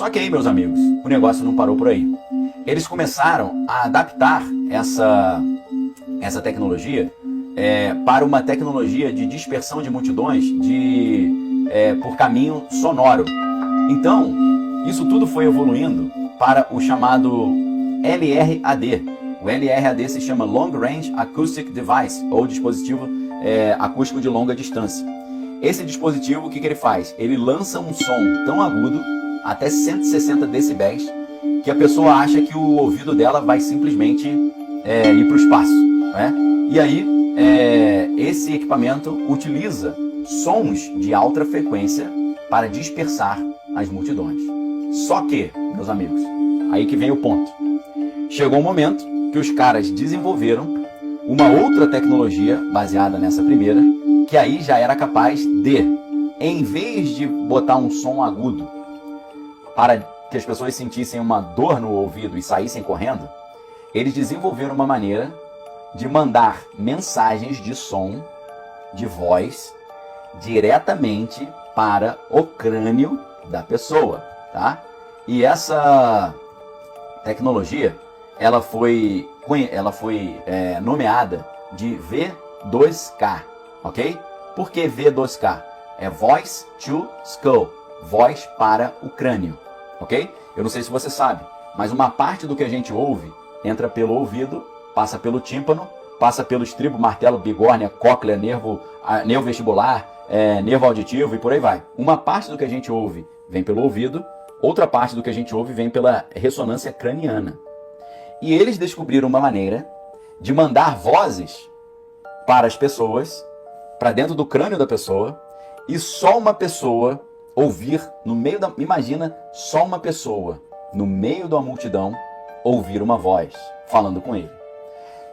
Só que aí, meus amigos, o negócio não parou por aí. Eles começaram a adaptar essa tecnologia para uma tecnologia de dispersão de multidões por caminho sonoro. Então, isso tudo foi evoluindo para o chamado LRAD. O LRAD se chama Long Range Acoustic Device, ou dispositivo acústico de longa distância. Esse dispositivo, o que ele faz? Ele lança um som tão agudo, até 160 decibéis, que a pessoa acha que o ouvido dela vai simplesmente ir para o espaço, né? E aí, esse equipamento utiliza sons de alta frequência para dispersar as multidões. Só que, meus amigos, aí que vem o ponto. Chegou um momento que os caras desenvolveram uma outra tecnologia baseada nessa primeira, que aí já era capaz de, em vez de botar um som agudo para que as pessoas sentissem uma dor no ouvido e saíssem correndo, eles desenvolveram uma maneira de mandar mensagens de som, de voz, diretamente para o crânio da pessoa, tá? E essa tecnologia, ela foi nomeada de V2K, ok? Por que V2K? É Voice to Skull, voz para o crânio, ok? Eu não sei se você sabe, mas uma parte do que a gente ouve entra pelo ouvido, passa pelo tímpano, passa pelo estribo, martelo, bigórnia, cóclea, nervo vestibular, nervo auditivo e por aí vai. Uma parte do que a gente ouve vem pelo ouvido, outra parte do que a gente ouve vem pela ressonância craniana. E eles descobriram uma maneira de mandar vozes para as pessoas, para dentro do crânio da pessoa, e só uma pessoa ouvir no meio da... Imagina só uma pessoa no meio da multidão ouvir uma voz falando com ele.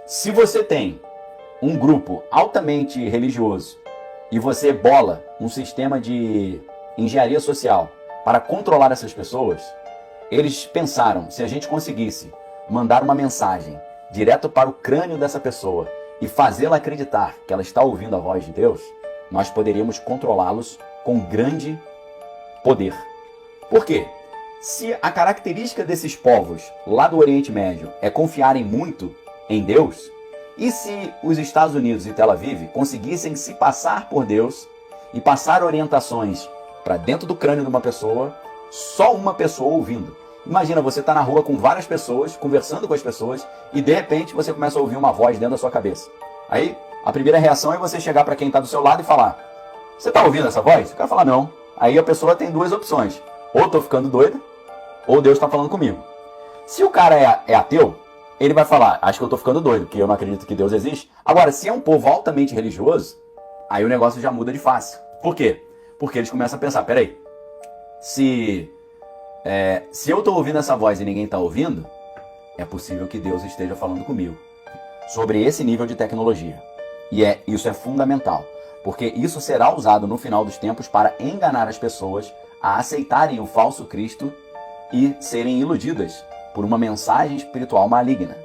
Se você tem um grupo altamente religioso e você bola um sistema de engenharia social para controlar essas pessoas, eles pensaram, se a gente conseguisse mandar uma mensagem direto para o crânio dessa pessoa e fazê-la acreditar que ela está ouvindo a voz de Deus, nós poderíamos controlá-los com grande poder. Por quê? Se a característica desses povos lá do Oriente Médio é confiarem muito em Deus, e se os Estados Unidos e Tel Aviv conseguissem se passar por Deus e passar orientações para dentro do crânio de uma pessoa, só uma pessoa ouvindo. Imagina, você está na rua com várias pessoas, conversando com as pessoas, e de repente você começa a ouvir uma voz dentro da sua cabeça. Aí, a primeira reação é você chegar para quem está do seu lado e falar: você está ouvindo essa voz? O cara fala: não. Aí a pessoa tem duas opções: ou estou ficando doida, ou Deus está falando comigo. Se o cara é ateu, ele vai falar: acho que eu estou ficando doido, porque eu não acredito que Deus existe. Agora, se é um povo altamente religioso, aí o negócio já muda de face. Por quê? Porque eles começam a pensar: peraí, se eu estou ouvindo essa voz e ninguém está ouvindo, é possível que Deus esteja falando comigo. Sobre esse nível de tecnologia. E isso é fundamental, porque isso será usado no final dos tempos para enganar as pessoas a aceitarem o falso Cristo e serem iludidas por uma mensagem espiritual maligna.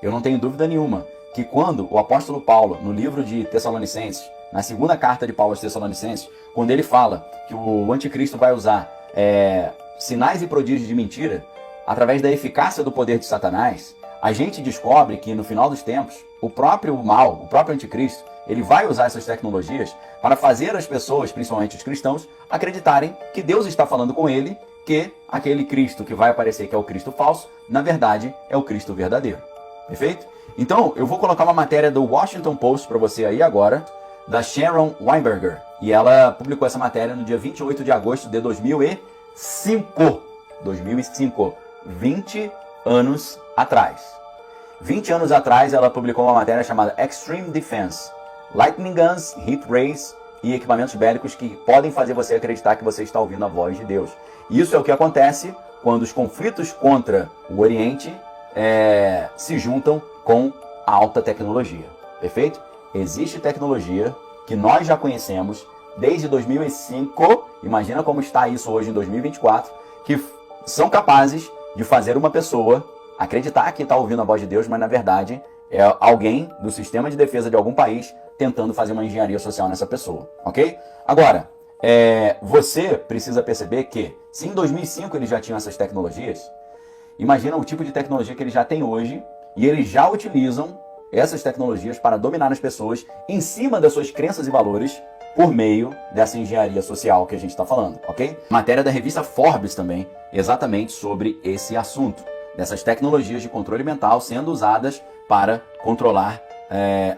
Eu não tenho dúvida nenhuma que quando o apóstolo Paulo, no livro de Tessalonicenses, na segunda carta de Paulo aos Tessalonicenses, quando ele fala que o anticristo vai usar sinais e prodígios de mentira, através da eficácia do poder de Satanás, a gente descobre que no final dos tempos, o próprio mal, o próprio anticristo, ele vai usar essas tecnologias para fazer as pessoas, principalmente os cristãos, acreditarem que Deus está falando com ele, que aquele Cristo que vai aparecer que é o Cristo falso, na verdade é o Cristo verdadeiro. Perfeito? Então, eu vou colocar uma matéria do Washington Post para você aí agora, da Sharon Weinberger. E ela publicou essa matéria no dia 28 de agosto de 2005. 20 anos atrás. 20 anos atrás, ela publicou uma matéria chamada Extreme Defense, Lightning Guns, Heat Rays e equipamentos bélicos que podem fazer você acreditar que você está ouvindo a voz de Deus. Isso é o que acontece quando os conflitos contra o Oriente se juntam com a alta tecnologia. Perfeito? Existe tecnologia que nós já conhecemos desde 2005, imagina como está isso hoje em 2024, que são capazes de fazer uma pessoa acreditar que está ouvindo a voz de Deus, mas na verdade é alguém do sistema de defesa de algum país tentando fazer uma engenharia social nessa pessoa, ok? Agora, Você precisa perceber que, se em 2005 eles já tinham essas tecnologias, imagina o tipo de tecnologia que eles já têm hoje, e eles já utilizam essas tecnologias para dominar as pessoas em cima das suas crenças e valores por meio dessa engenharia social que a gente está falando, ok? Matéria da revista Forbes também, exatamente sobre esse assunto, dessas tecnologias de controle mental sendo usadas para controlar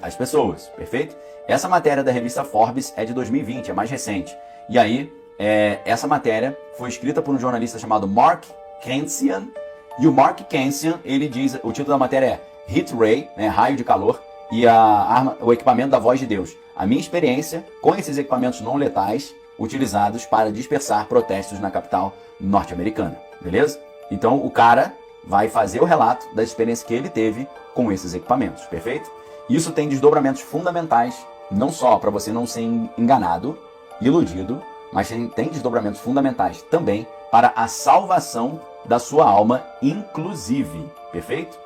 as pessoas, perfeito? Essa matéria da revista Forbes é de 2020, é mais recente. E aí, essa matéria foi escrita por um jornalista chamado Mark Cansian. E o Mark Cansian, ele diz, o título da matéria é Heat Ray, né, raio de calor, e o equipamento da voz de Deus. A minha experiência com esses equipamentos não letais utilizados para dispersar protestos na capital norte-americana, beleza? Então o cara vai fazer o relato da experiência que ele teve com esses equipamentos, perfeito? Isso tem desdobramentos fundamentais, não só para você não ser enganado, iludido, mas tem desdobramentos fundamentais também para a salvação da sua alma, inclusive, perfeito?